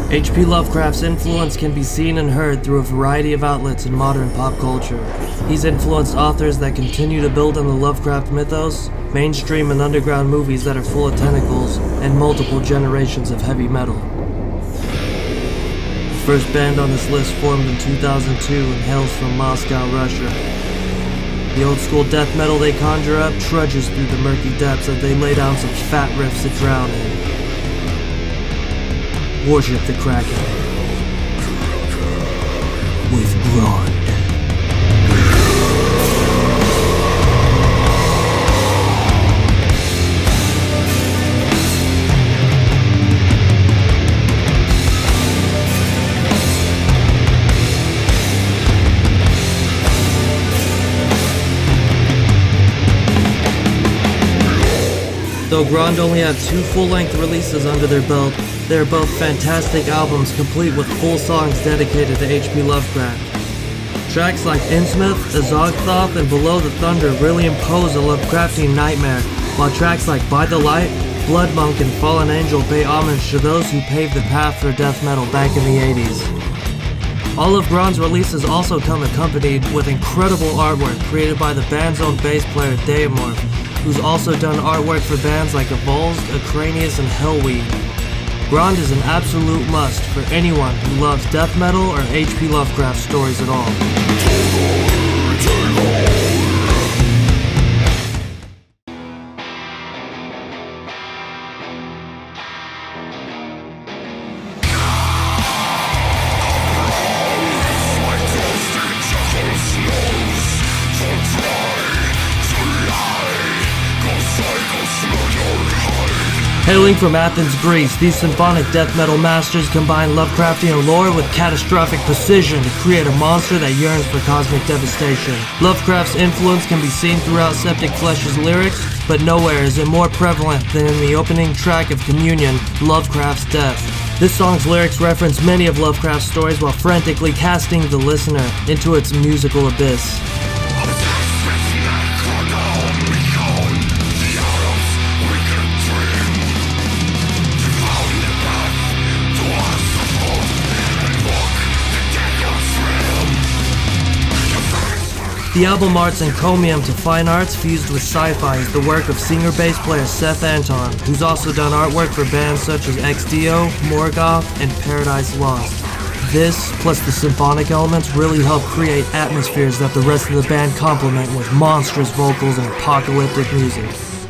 H.P. Lovecraft's influence can be seen and heard through a variety of outlets in modern pop culture. He's influenced authors that continue to build on the Lovecraft mythos, mainstream and underground movies that are full of tentacles, and multiple generations of heavy metal. The first band on this list formed in 2002 and hails from Moscow, Russia. The old school death metal they conjure up trudges through the murky depths as they lay down some fat riffs to drown in. Worship the Kraken with Grotesquery. Though Grotesquery only have 2 full-length releases under their belt, they are both fantastic albums complete with full songs dedicated to H.P. Lovecraft. Tracks like Innsmouth, Azogthoth, and Below the Thunder really impose a Lovecraftian nightmare, while tracks like By the Light, Blood Monk, and Fallen Angel pay homage to those who paved the path for death metal back in the 80s. All of Grotesquery's releases also come accompanied with incredible artwork created by the band's own bass player Dagon, who's also done artwork for bands like Avulsed, Acranius, and Hellweed. Grotesquery is an absolute must for anyone who loves death metal or H.P. Lovecraft stories at all. Hailing from Athens, Greece, these symphonic death metal masters combine Lovecraftian lore with catastrophic precision to create a monster that yearns for cosmic devastation. Lovecraft's influence can be seen throughout Septic Flesh's lyrics, but nowhere is it more prevalent than in the opening track of Communion, Lovecraft's Death. This song's lyrics reference many of Lovecraft's stories while frantically casting the listener into its musical abyss. The album art's encomium to fine arts fused with sci-fi is the work of singer-bass player Seth Anton, who's also done artwork for bands such as XDO, Morgoth, and Paradise Lost. This, plus the symphonic elements, really help create atmospheres that the rest of the band complement with monstrous vocals and apocalyptic music.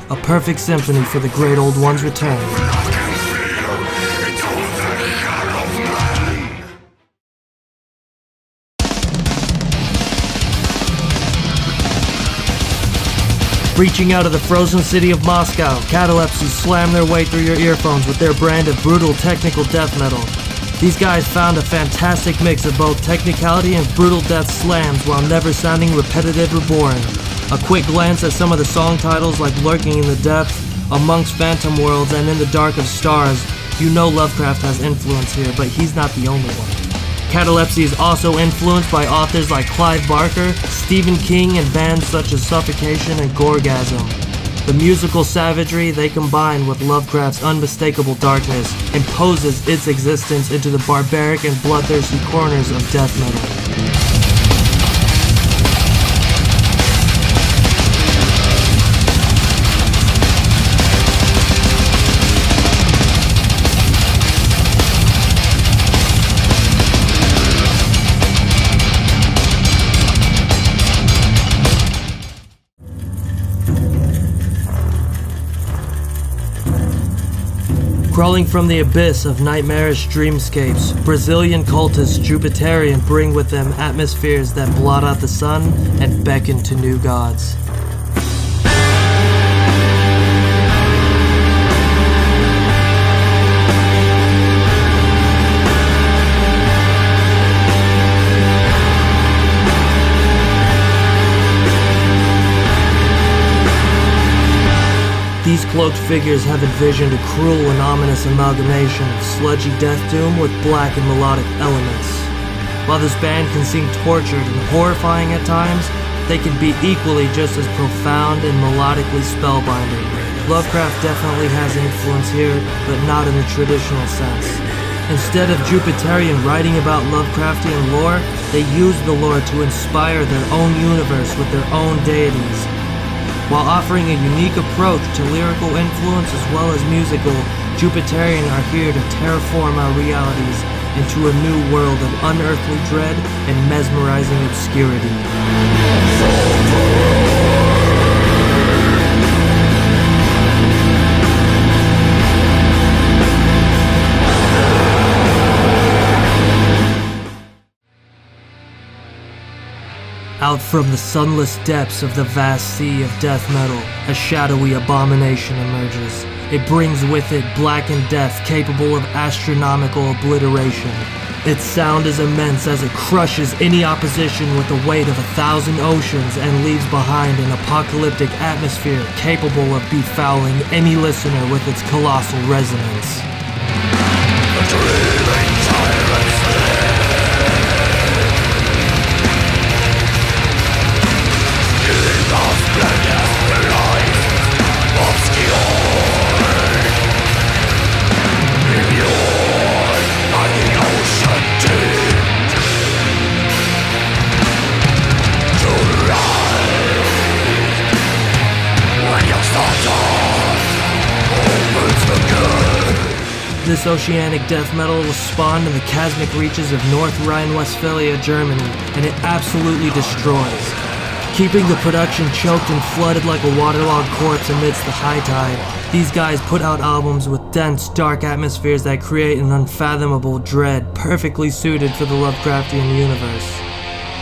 A perfect symphony for the great old one's return. Reaching out of the frozen city of Moscow, catalepsies slam their way through your earphones with their brand of brutal technical death metal. These guys found a fantastic mix of both technicality and brutal death slams while never sounding repetitive or boring. A quick glance at some of the song titles like Lurking in the Depths, Amongst Phantom Worlds, and In the Dark of Stars, you know Lovecraft has influence here, but he's not the only one. Catalepsy is also influenced by authors like Clive Barker, Stephen King, and bands such as Suffocation and Gorgasm. The musical savagery they combine with Lovecraft's unmistakable darkness imposes its existence into the barbaric and bloodthirsty corners of death metal. Crawling from the abyss of nightmarish dreamscapes, Brazilian cultists Jupiterian bring with them atmospheres that blot out the sun and beckon to new gods. These cloaked figures have envisioned a cruel and ominous amalgamation of sludgy death doom with black and melodic elements. While this band can seem tortured and horrifying at times, they can be equally just as profound and melodically spellbinding. Lovecraft definitely has influence here, but not in the traditional sense. Instead of Jupiterian writing about Lovecraftian lore, they used the lore to inspire their own universe with their own deities. While offering a unique approach to lyrical influence as well as musical, Jupiterian are here to terraform our realities into a new world of unearthly dread and mesmerizing obscurity. Out from the sunless depths of the vast sea of death metal, a shadowy abomination emerges. It brings with it blackened death capable of astronomical obliteration. Its sound is immense as it crushes any opposition with the weight of 1,000 oceans and leaves behind an apocalyptic atmosphere capable of befouling any listener with its colossal resonance. This oceanic death metal was spawned in the chasmic reaches of North Rhine-Westphalia, Germany, and it absolutely destroys. Keeping the production choked and flooded like a waterlogged corpse amidst the high tide, these guys put out albums with dense, dark atmospheres that create an unfathomable dread perfectly suited for the Lovecraftian universe.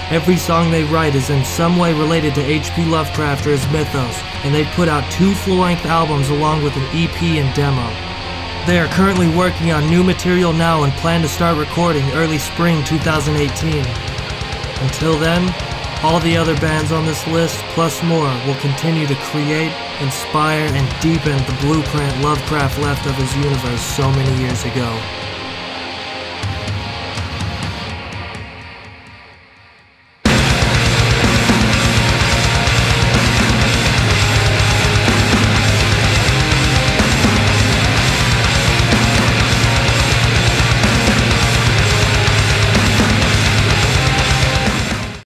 Every song they write is in some way related to H.P Lovecraft or his mythos, and they put out 2 full-length albums along with an EP and demo. They are currently working on new material now and plan to start recording early spring 2018. Until then, all the other bands on this list, plus more, will continue to create, inspire, and deepen the blueprint Lovecraft left of his universe so many years ago.